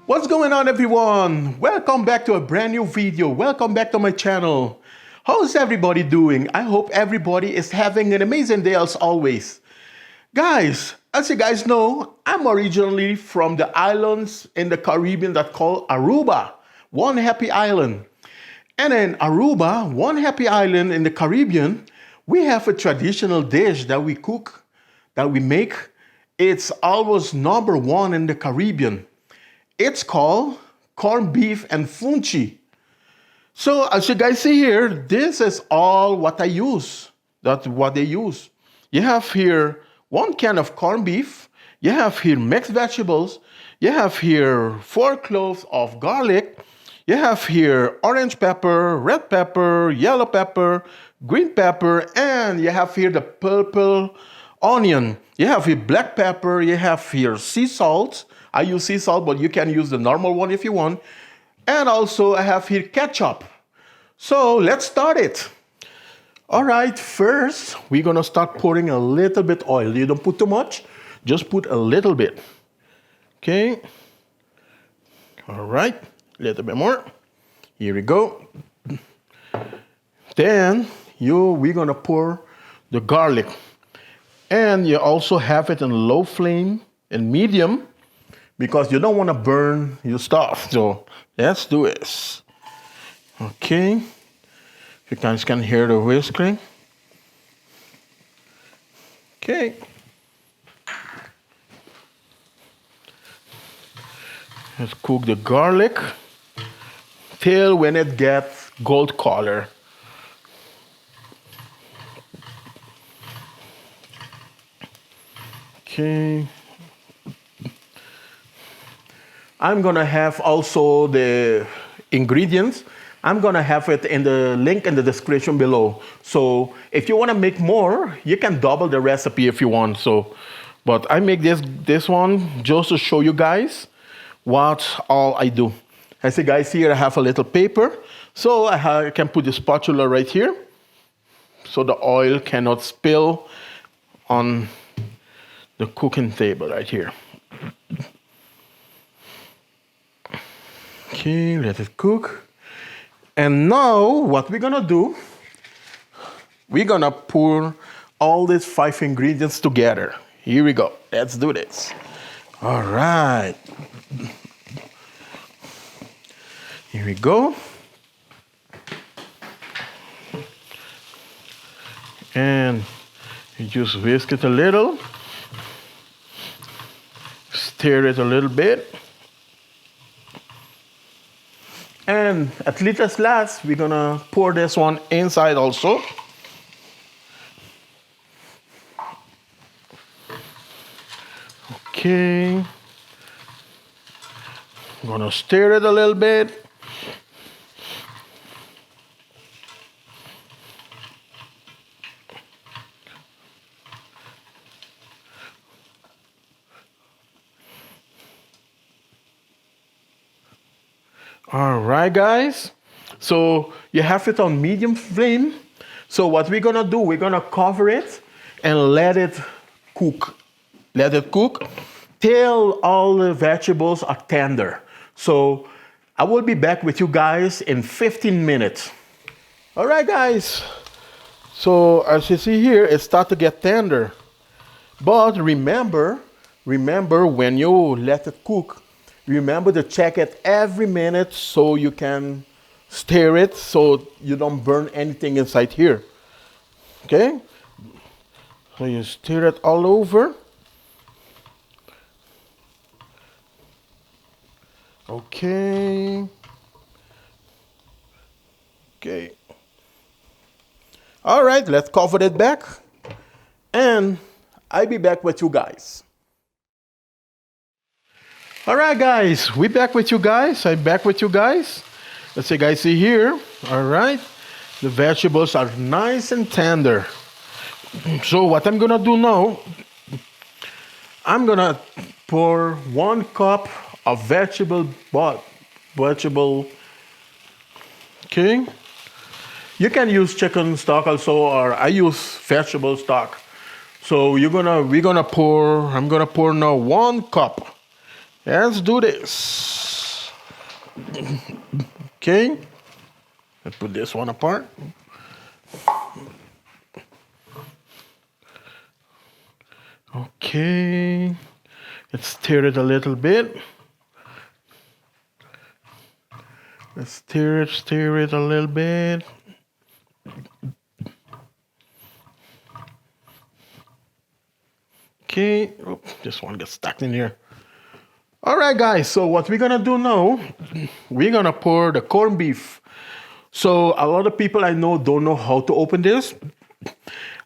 What's going on, everyone? Welcome back to a brand new video. Welcome back to my channel. How's everybody doing? I hope everybody is having an amazing day as always. Guys, as you guys know, I'm originally from the islands in the Caribbean that called Aruba, one happy island. And in Aruba, one happy island in the Caribbean, we have a traditional dish that we cook, that we make. It's always number one in the Caribbean. It's called corned beef and Funchi. So as you guys see here, this is all what I use. That's what they use. You have here 1 can of corned beef. You have here mixed vegetables. You have here 4 cloves of garlic. You have here orange pepper, red pepper, yellow pepper, green pepper, and you have here the purple onion. You have here black pepper. You have here sea salt. I use sea salt, but you can use the normal one if you want. And also I have here ketchup. So let's start it. All right, first we're gonna start pouring a little bit oil. You don't put too much, just put a little bit. Okay. All right, a little bit more. Here we go. Then we're gonna pour the garlic. And you also have it in low flame and medium, because you don't want to burn your stuff. So let's do this. Okay. You guys can hear the whiskering. Okay. Let's cook the garlic till when it gets gold color. Okay. I'm gonna have also the ingredients. I'm gonna have it in the link in the description below. So if you wanna make more, you can double the recipe if you want. So, but I make this one just to show you guys what all I do. As you guys see here, I have a little paper. So I can put the spatula right here, so the oil cannot spill on the cooking table right here. Okay, let it cook. And now what we're gonna do, we're gonna pour all these 5 ingredients together. Here we go. Let's do this. All right. Here we go. And you just whisk it a little. Stir it a little bit. And at least last, we're gonna pour this one inside also. Okay. I'm gonna stir it a little bit. All right, guys. So you have it on medium flame. So what we're gonna do, we're gonna cover it and let it cook. Let it cook till all the vegetables are tender. So I will be back with you guys in 15 minutes. All right, guys. So as you see here, it starts to get tender. But remember when you let it cook, remember to check it every minute so you can stir it so you don't burn anything inside here. Okay? So you stir it all over. Okay. Okay. All right, let's cover it back. And I'll be back with you guys. All right, guys, we're back with you guys. I'm back with you guys. As you guys see here, all right, the vegetables are nice and tender. So what I'm gonna do now, I'm gonna pour 1 cup of vegetable. Okay. You can use chicken stock also, or I use vegetable stock. So I'm gonna pour now 1 cup. Let's do this. Okay, let's put this one apart. Okay, let's stir it a little bit. Let's stir it a little bit. Okay, oh, this one gets stuck in here. All right, guys, so what we're gonna do now, we're gonna pour the corned beef. So a lot of people I know don't know how to open this.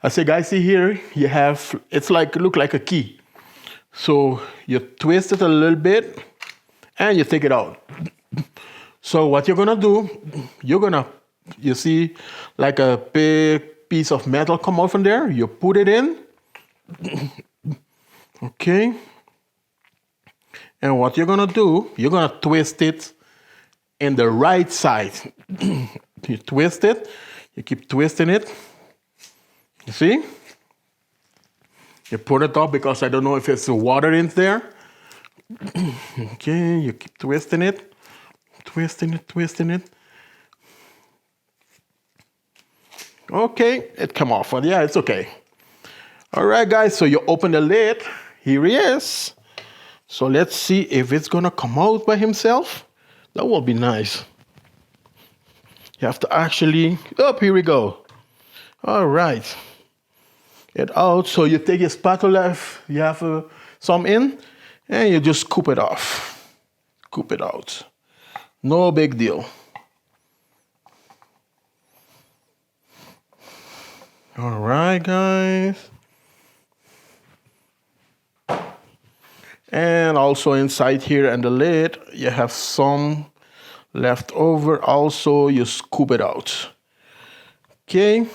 As you guys see here, you have, it's like, look like a key. So you twist it a little bit and you take it out. So what you're gonna do, you see like a big piece of metal come out from there, you put it in. Okay. And what you're gonna do, you're gonna twist it in the right side. You twist it, you keep twisting it. You see? You put it up because I don't know if it's water in there. Okay, you keep twisting it, twisting it, twisting it. Okay, it come off, but yeah, it's okay. All right, guys, so you open the lid. Here he is. So let's see if it's gonna come out by himself. That will be nice. You have to actually, oh, here we go. All right. Get out. So you take your spatula, if you have some in, and you just scoop it off. Scoop it out. No big deal. All right, guys. And also inside here and the lid, you have some left over. Also, you scoop it out. Okay.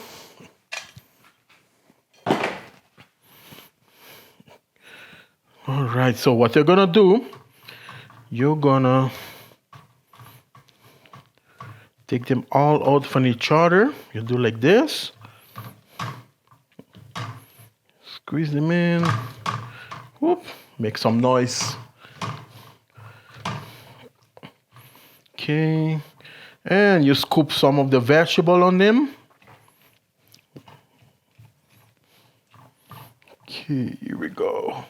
All right, so what you're gonna do, you're gonna take them all out from each other. You do like this. Squeeze them in. Whoop. Make some noise. Okay. And you scoop some of the vegetable on them. Okay, here we go.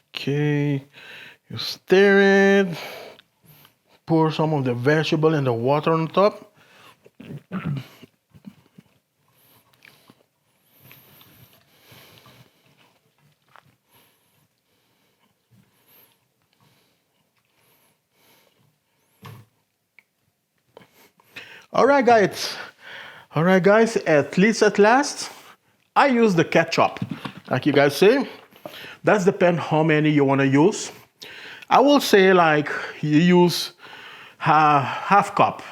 Okay, you stir it. Pour some of the vegetable and the water on top. All right, guys. All right, guys. At least at last, I use the ketchup, like you guys say. That's depend how many you want to use. I will say like you use half cup.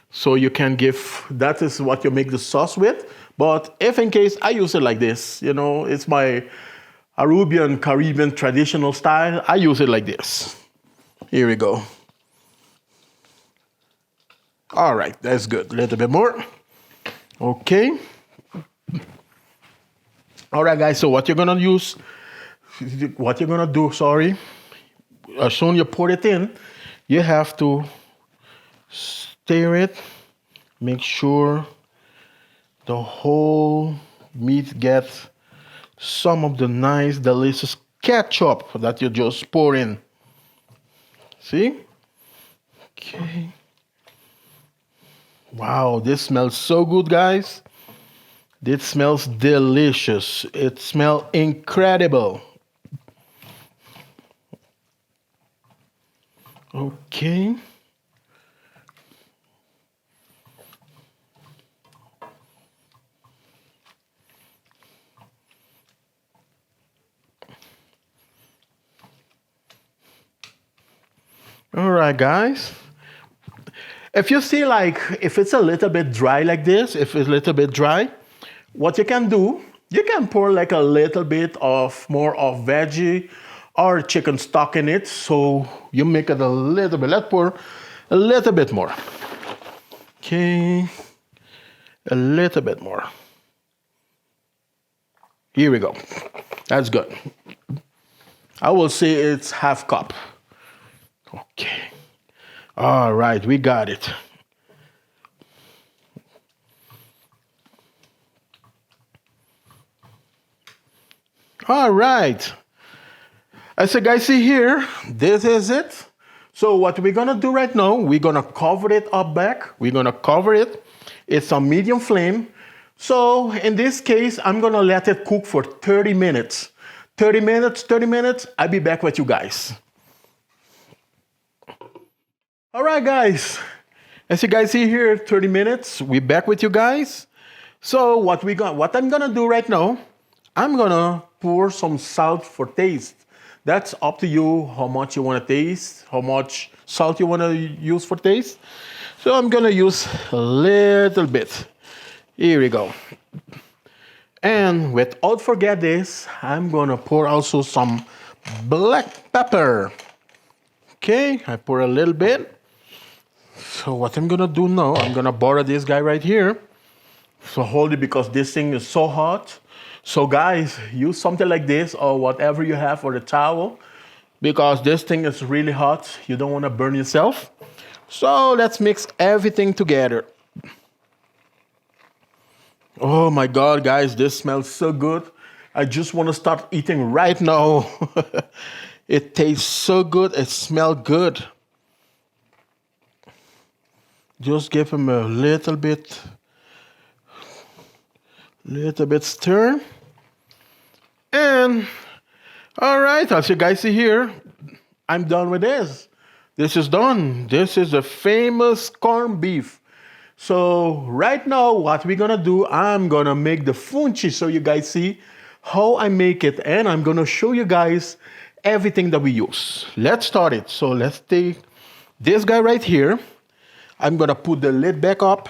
So you can give, that is what you make the sauce with. But if in case, I use it like this. You know, it's my Arubian Caribbean traditional style. I use it like this. Here we go. All right, that's good. A little bit more. Okay. All right, guys, so what you're gonna do, as soon as you pour it in, you have to stir it, make sure the whole meat gets some of the nice, delicious ketchup that you just pour in. See? Okay. Wow, this smells so good, guys. This smells delicious. It smells incredible. Okay. All right, guys. If you see like, if it's a little bit dry like this, if it's a little bit dry, what you can do, you can pour like a little bit of more of veggie or chicken stock in it. So you make it a little bit, let's pour a little bit more. Okay. A little bit more. Here we go. That's good. I will say it's half cup. Okay. All right, we got it. All right. As you guys see here, this is it. So what we're gonna do right now, we're gonna cover it up back. We're gonna cover it. It's on medium flame. So in this case, I'm gonna let it cook for 30 minutes. 30 minutes, 30 minutes, I'll be back with you guys. All right, guys. As you guys see here, 30 minutes, we're back with you guys. So what I'm gonna do right now, I'm gonna pour some salt for taste. That's up to you how much you wanna taste, how much salt you wanna use for taste. So I'm gonna use a little bit. Here we go. And without forget this, I'm gonna pour also some black pepper. Okay, I pour a little bit. So what I'm gonna do now, I'm gonna borrow this guy right here. So hold it because this thing is so hot. So guys, use something like this or whatever you have for the towel because this thing is really hot. You don't wanna burn yourself. So let's mix everything together. Oh my God, guys, this smells so good. I just wanna start eating right now. It tastes so good, it smells good. Just give him a little bit stir. And all right, as you guys see here, I'm done with this. This is done. This is the famous corned beef. So right now, what we're gonna do, I'm gonna make the funchi so you guys see how I make it. And I'm gonna show you guys everything that we use. Let's start it. So let's take this guy right here. I'm gonna put the lid back up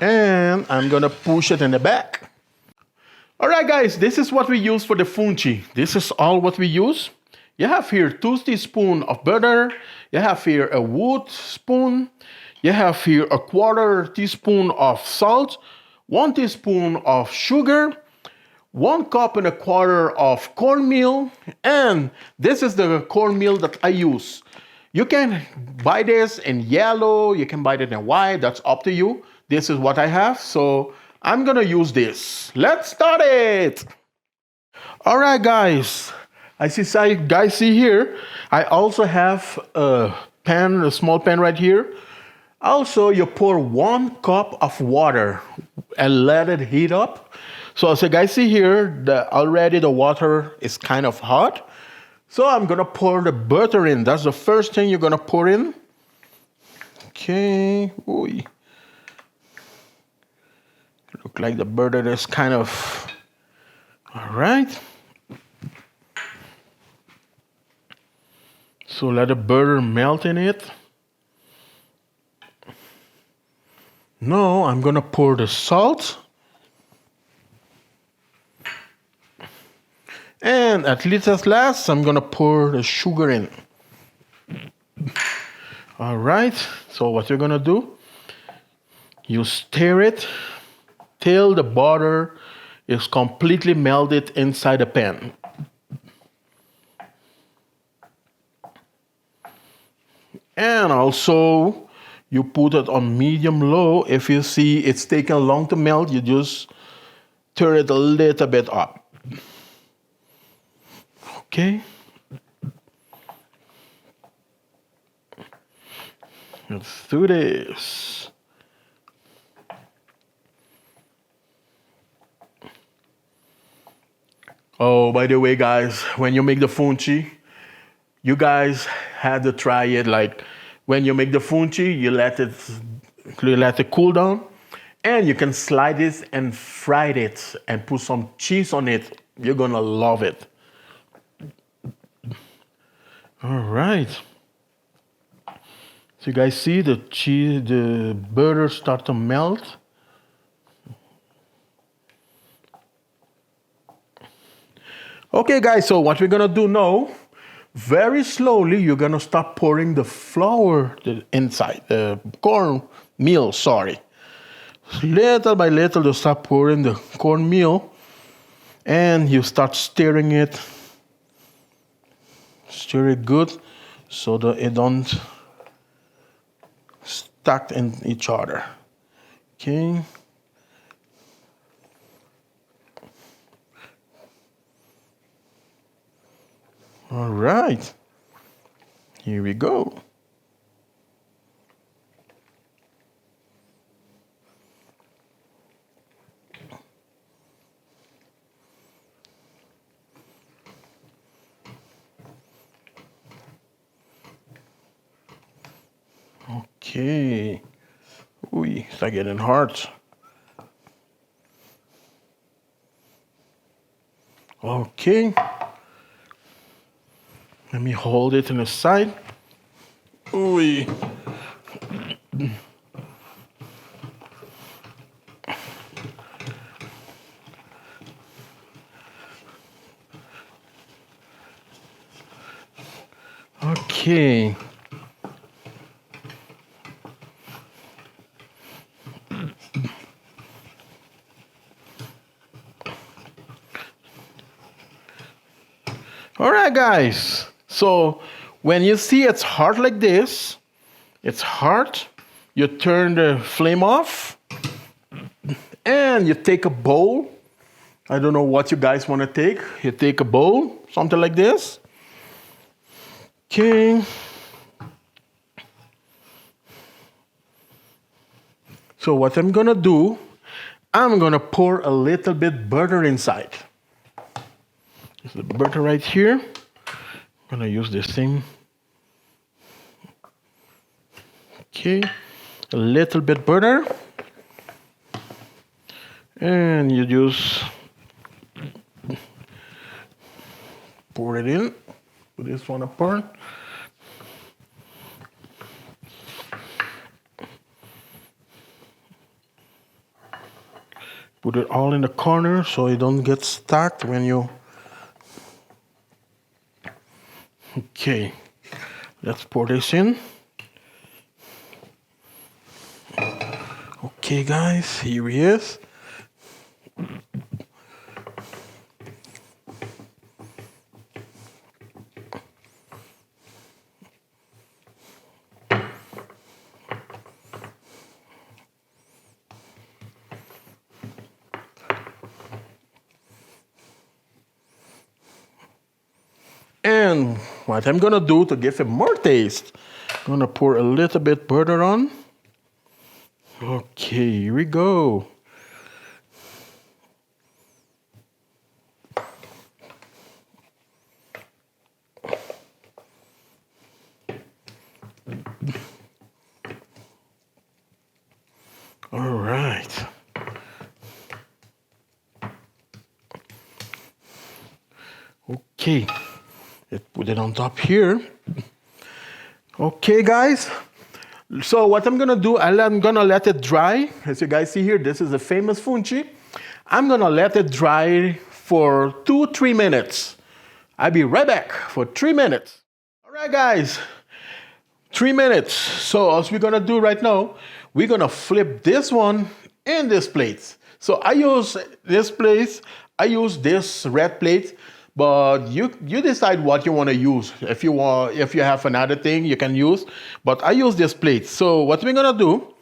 and I'm gonna push it in the back. All right, guys, this is what we use for the funchi. This is all what we use. You have here 2 teaspoons of butter. You have here a wood spoon. You have here a 1/4 teaspoon of salt, 1 teaspoon of sugar, 1 cup and a 1/4 of cornmeal, and this is the cornmeal that I use. You can buy this in yellow, you can buy it in white, that's up to you. This is what I have, so I'm gonna use this. Let's start it! All right, guys. Guys see here, I also have a pan, a small pan right here. Also, you pour 1 cup of water and let it heat up. So as you guys see here, already the water is kind of hot. So I'm gonna pour the butter in. That's the first thing you're gonna pour in. Okay. Ooh. Look like the butter is kind of, all right. So let the butter melt in it. Now I'm gonna pour the salt. And at least as last, I'm gonna pour the sugar in. All right, so what you're gonna do, you stir it till the butter is completely melted inside the pan. And also, you put it on medium-low. If you see it's taking long to melt, you just turn it a little bit up. Okay. Let's do this. Oh, by the way, guys, when you make the funchi, you guys had to try it. Like when you make the funchi, you let it cool down, and you can slide it and fry it and put some cheese on it. You're gonna love it. All right. So you guys see the cheese, the butter start to melt. Okay, guys, so what we're gonna do now, very slowly, you're gonna start pouring the flour inside, the cornmeal, sorry. Little by little, you start pouring the cornmeal, and you start stirring it. Stir it good so that it don't stuck in each other. Okay. All right. Here we go. Okay. Ooh, it's like getting hard. Okay. Let me hold it in the side. Ooh. Okay. All right, guys. So when you see it's hard like this, it's hard, you turn the flame off and you take a bowl. I don't know what you guys want to take. You take a bowl, something like this. Okay. So what I'm gonna do, I'm gonna pour a little bit butter inside. There's the butter right here. I'm gonna use the same. Okay, a little bit butter. And you just pour it in. Put this one apart. Put it all in the corner so it don't get stuck when you... Okay, let's pour this in. Okay, guys, here he is. And what I'm gonna do to give it more taste, I'm gonna pour a little bit butter on. Okay, here we go. All right. Okay, let's put it on top here. Okay, guys. So what I'm gonna do, I'm gonna let it dry. As you guys see here, this is a famous Funchi. I'm gonna let it dry for 2-3 minutes. I'll be right back for 3 minutes. All right, guys, 3 minutes. So as we're gonna do right now, we're gonna flip this one in this plate. So I use this plate, I use this red plate, but you decide what you want to use. If you have another thing you can use, but I use this plate. So what we're gonna do,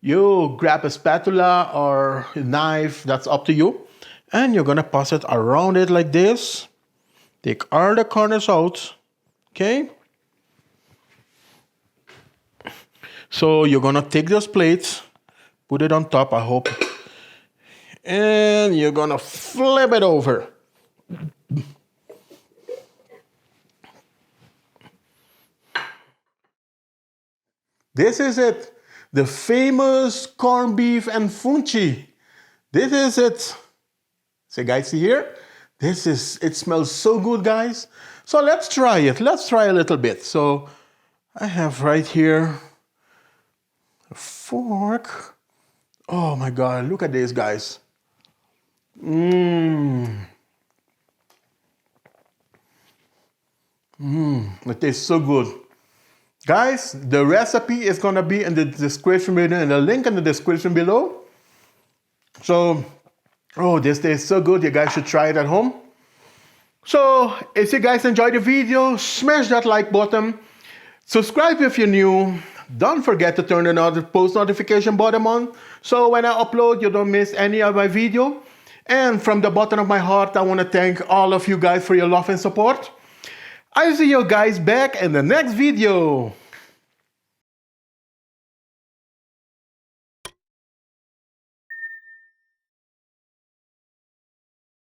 you grab a spatula or a knife, that's up to you, and you're gonna pass it around it like this. Take all the corners out, okay? So you're gonna take this plate, put it on top, I hope, and you're gonna flip it over. This is it, the famous corned beef and Funchi. This is it. So guys, see here? It smells so good, guys. So let's try it. Let's try a little bit. So I have right here a fork. Oh my God, look at this, guys. It tastes so good. Guys, the recipe is gonna be in the description below, in the link in the description below. So, oh, this tastes so good. You guys should try it at home. So, if you guys enjoyed the video, smash that like button. Subscribe if you're new. Don't forget to turn the post notification button on, so when I upload, you don't miss any of my video. And from the bottom of my heart, I want to thank all of you guys for your love and support. I'll see you guys back in the next video.